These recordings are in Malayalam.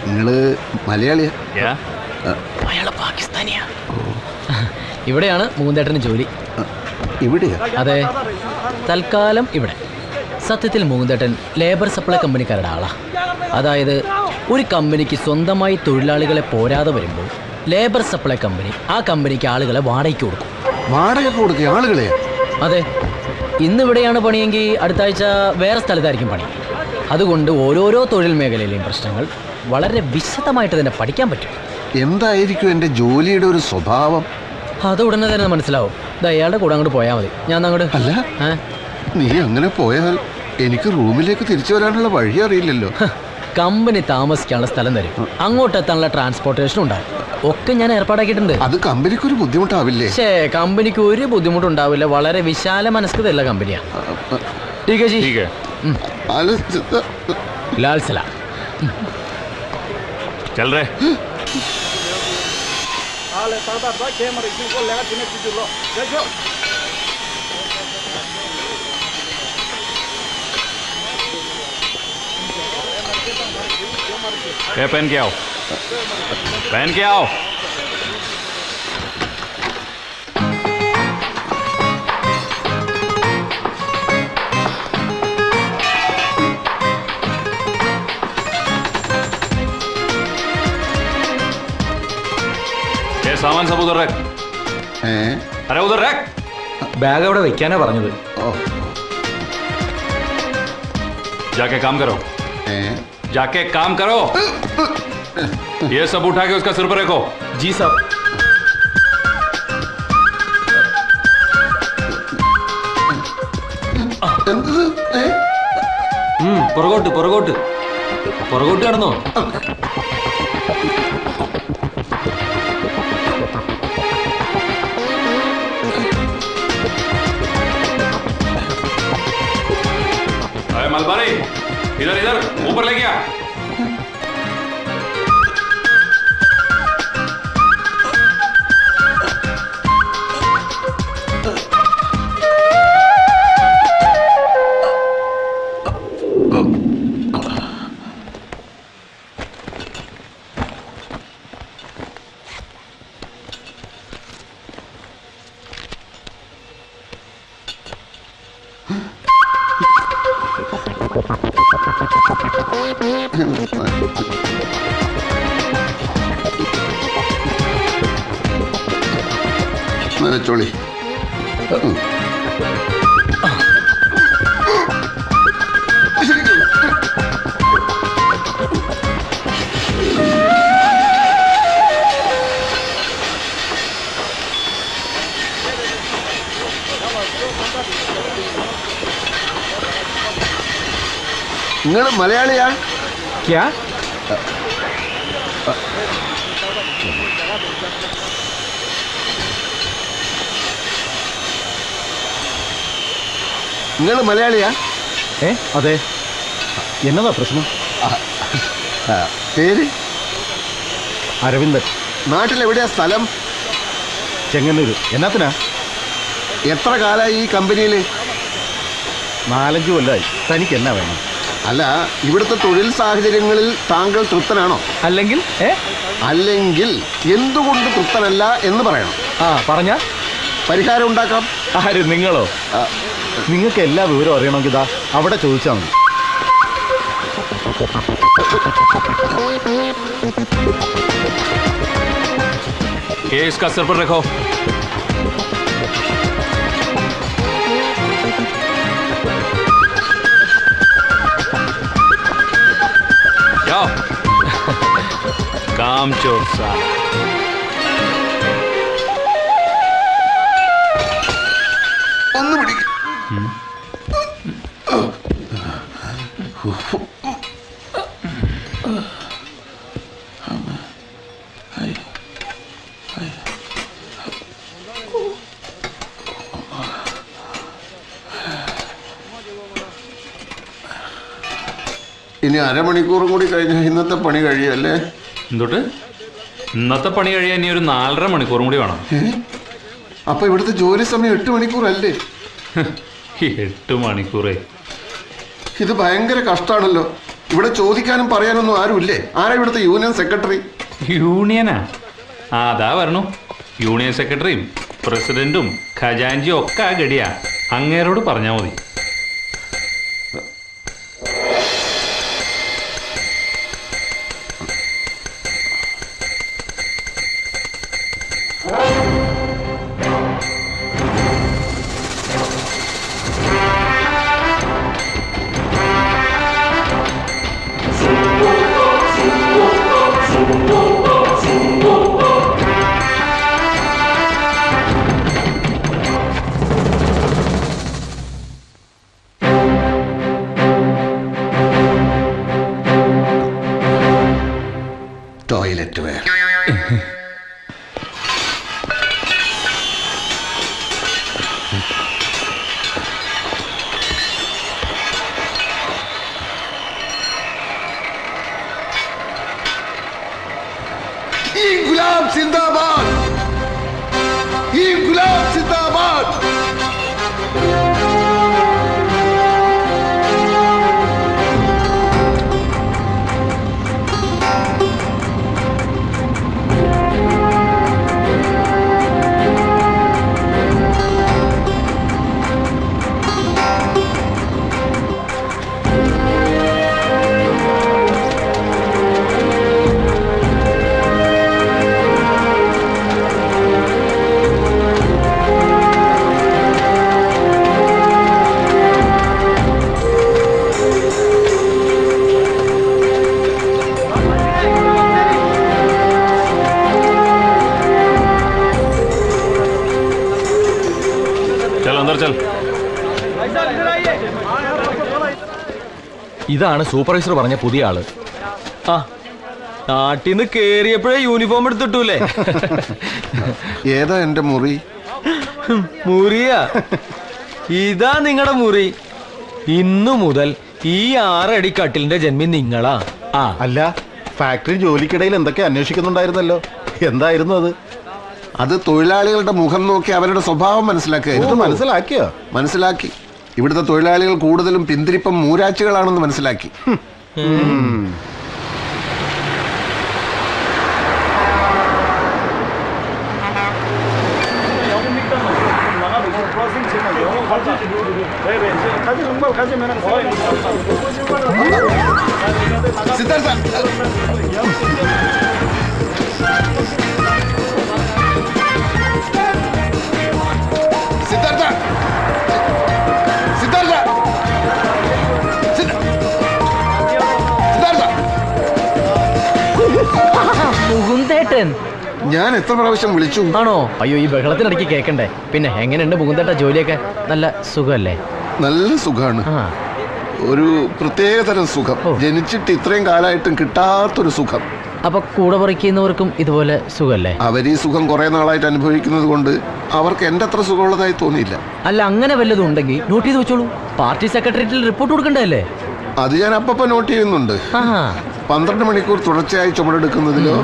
നിങ്ങള് മലയാളിയാ? അയാള് പാകിസ്ഥാനിയാ. ഇവിടെയാണ് മൂന്തേട്ടന് ജോലി. ഇവിടെയാ? അതെ, തൽക്കാലം ഇവിടെ. സത്യത്തിൽ മൂന്തേട്ടൻ ലേബർ സപ്ലൈ കമ്പനിക്കാരുടെ ആളാ. അതായത് ഒരു കമ്പനിക്ക് സ്വന്തമായി തൊഴിലാളികളെ പോരാതെ വരുമ്പോൾ ലേബർ സപ്ലൈ കമ്പനി ആ കമ്പനിക്ക് ആളുകളെ വാടകയ്ക്ക് കൊടുക്കും. വാടകയ്ക്ക് കൊടുക്കുക ആളുകളെ? അതെ. ഇന്നിവിടെയാണ് പണിയെങ്കിൽ അടുത്ത ആഴ്ച വേറെ സ്ഥലത്തായിരിക്കും പണി. അതുകൊണ്ട് ഓരോരോ തൊഴിൽ മേഖലയിലെയും പ്രശ്നങ്ങൾ വളരെ വിശദമായിട്ട് തന്നെ പഠിക്കാൻ പറ്റും. എന്തായിരിക്കും എൻ്റെ ജോലിയുടെ ഒരു സ്വഭാവം? അത് ഉടനെ തന്നെ മനസ്സിലാവും. ഇത് അയാളുടെ കൂടെ അങ്ങോട്ട് പോയാൽ മതി. ഞാൻ അങ്ങോട്ട്. അല്ല, നീ അങ്ങനെ പോയാൽ എനിക്ക് റൂമിലേക്ക് തിരിച്ചു വരാനുള്ള വഴി അറിയില്ലല്ലോ. കമ്പനി താമസിക്കാനുള്ള സ്ഥലം തരും, അങ്ങോട്ട് എത്താനുള്ള ട്രാൻസ്പോർട്ടേഷൻ ഉണ്ടാവും, ഒക്കെ ഞാൻ ഏർപ്പാടാക്കിയിട്ടുണ്ട്. അത് കമ്പനിക്കൊരു ബുദ്ധിമുട്ടാവില്ലേ? കമ്പനിക്ക് ഒരു ബുദ്ധിമുട്ടുണ്ടാവില്ല. വളരെ വിശാല മനസ്കതയുള്ള കമ്പനിയാണ്. ലാൽ സലാം. चल रहे पहन के आओ, पहन के आओ. सामान सब उधर रख. अरे उधर रख. बैग അവിടെ വെക്കാനാ പറഞ്ഞത്. जाके काम करो. जाके काम करो. ये सब उठा के उसका सिर पर रखो. जी साहब. പുറകോട്ട് പുറകോട്ട് പുറകോട്ട് കടന്നോ. मलबारी इधर इधर ऊपर ले गया. ചോളി നിങ്ങൾ മലയാളിയാ? ക്യാ? നിങ്ങൾ മലയാളിയാ? അതെ. എന്നതാ പ്രശ്നം? പേര്? അരവിന്ദൻ. നാട്ടിലെവിടെയാ സ്ഥലം? ചെങ്ങന്നൂര്. എന്നാത്തിനാ? എത്ര കാലമായി ഈ കമ്പനിയിൽ? 4-5 കൊല്ലമായി. തനിക്ക് എന്നാ വേണം? അല്ല, ഇവിടുത്തെ തൊഴിൽ സാഹചര്യങ്ങളിൽ താങ്കൾ തൃപ്തനാണോ? അല്ലെങ്കിൽ അല്ലെങ്കിൽ എന്തുകൊണ്ട് തൃപ്തനല്ല എന്ന് പറയണം. പറഞ്ഞ പരിഹാരം ഉണ്ടാക്കാം. ആര്? നിങ്ങളോ? നിങ്ങൾക്ക് എല്ലാ വിവരവും അറിയണമെങ്കിൽ ഇതാ അവിടെ ചോദിച്ചാൽ മതി. ये इसका सिर पर रखो. जाओ. काम चोर साहब. ഒന്ന് പിടിക്ക. ഇനി അരമണിക്കൂറും കൂടി കഴിഞ്ഞാൽ ഇന്നത്തെ പണി കഴിയല്ലേ? എന്തൊട്ട്? ഇന്നത്തെ പണി കഴിയാൻ ഇനി ഒരു 4.5 മണിക്കൂറും കൂടി വേണം. അപ്പൊ ഇവിടുത്തെ ജോലി സമയം 8 മണിക്കൂറല്ലേ? 8 മണിക്കൂറേ? ഇത് ഭയങ്കര കഷ്ടാണല്ലോ. ഇവിടെ ചോദിക്കാനും പറയാനൊന്നും ആരുമില്ലേ? ആരാ ഇവിടുത്തെ യൂണിയൻ സെക്രട്ടറി? യൂണിയനാ? ആ അതാ പറഞ്ഞു. യൂണിയൻ സെക്രട്ടറിയും പ്രസിഡന്റും ഖജാൻജിയും ഒക്കെ ആ ഗടിയാ. അങ്ങേരോട് പറഞ്ഞാൽ മതി. Toilet where. ഇൻക്ലാബ് സിന്ദാബാദ്! ഇൻക്ലാബ് സിന്ദാബാദ്! ഇതാണ് സൂപ്പർവൈസർ പറഞ്ഞ പുതിയ ആള്. ആ നാട്ടിന്ന് കേറിയപ്പോഴേ യൂണിഫോം എടുത്തിട്ടൂലേ? ഏതാ എന്റെ മുറി? മുറിയാ? ഇതാ നിങ്ങളുടെ മുറി. ഇന്നു മുതൽ ഈ 6 അടി കട്ടിലിന്റെ ജന്മി നിങ്ങളാ. ആ അല്ല, ഫാക്ടറി ജോലിക്കിടയിൽ എന്തൊക്കെ അന്വേഷിക്കുന്നുണ്ടായിരുന്നല്ലോ, എന്തായിരുന്നു അത്? അത് തൊഴിലാളികളുടെ മുഖം നോക്കി അവരുടെ സ്വഭാവം മനസ്സിലാക്കുക. മനസ്സിലാക്കിയോ? മനസ്സിലാക്കി. ഇവിടുത്തെ തൊഴിലാളികൾ കൂടുതലും പിന്തിരിപ്പം മൂരാച്ചികളാണെന്ന് മനസ്സിലാക്കി. സിദ്ധാർത്ഥ, സിദ്ധാർത്ഥ, സിദ്ധാർത്ഥ, സിദ്ധാർത്ഥ! മുകുന്ദേട്ടൻ! ഞാൻ എത്ര പ്രാവശ്യം വിളിച്ചു? ആണോ? അയ്യോ, ഈ ബഹളത്തിനിടയ്ക്ക് കേൾക്കണ്ടേ. പിന്നെ എങ്ങനെയുണ്ട് മുകുന്ദേട്ട ജോലിയൊക്കെ? നല്ല സുഖമല്ലേ? നല്ല സുഖാണ്. ആ ഒരു പ്രത്യേകതരം സുഖം. ജനിച്ചിട്ട് ഇത്രയും കാലമായിട്ടും കിട്ടാത്തൊരു സുഖം. അപ്പൊ കൂടെ പറിക്കുന്നവർക്കും ഇതുപോലെ സുഖല്ലേ? അവർ ഈ സുഖം കുറെ നാളായിട്ട് അനുഭവിക്കുന്നത് കൊണ്ട് അവർക്ക് എന്റെ അത്ര സുഖമുള്ളതായി തോന്നിയില്ല. അല്ല, അങ്ങനെ വല്ലതും ഉണ്ടെങ്കിൽ നോട്ട് ചെയ്ത് വെച്ചോളൂ. പാർട്ടി സെക്രട്ടേറിയറ്റിൽ റിപ്പോർട്ട് കൊടുക്കണ്ടല്ലേ? അത് ഞാൻ അപ്പപ്പോ നോട്ട് ചെയ്യുന്നുണ്ട്. ആ 12 മണിക്കൂർ തുടർച്ചയായി ചുമടെടുക്കുന്നതിലോ,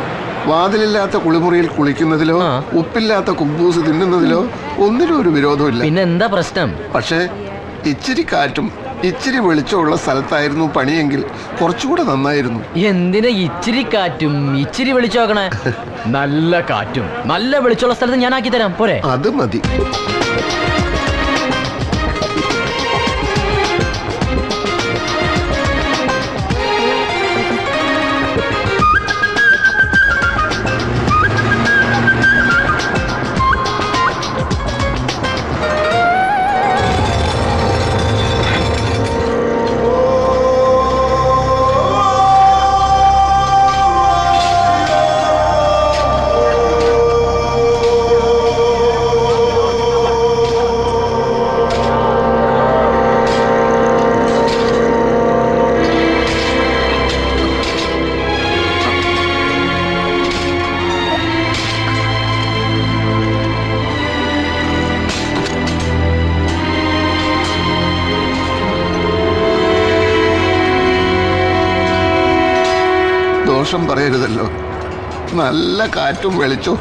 വാതിലില്ലാത്ത കുളിമുറിയിൽ കുളിക്കുന്നതിലോ, ഉപ്പില്ലാത്ത കുബൂസ് തിന്നുന്നതിലോ ഒന്നിനും ഒരു വിരോധമില്ല. പിന്നെ എന്താ പ്രശ്നം? പക്ഷേ ഇച്ചിരി കാറ്റും ഇച്ചിരി വെളിച്ചമുള്ള സ്ഥലത്തായിരുന്നു പണിയെങ്കിൽ കുറച്ചുകൂടെ നന്നായിരുന്നു. എന്തിനാ ഇച്ചിരി കാറ്റും ഇച്ചിരി വെളിച്ചമാക്കണേ? നല്ല കാറ്റും നല്ല വെളിച്ചമുള്ള സ്ഥലത്ത് ഞാൻ ആക്കി തരാം, പോരെ? അത് മതി. ദോഷം പറയരുതല്ലോ. നല്ല കാറ്റും വെളിച്ചവും.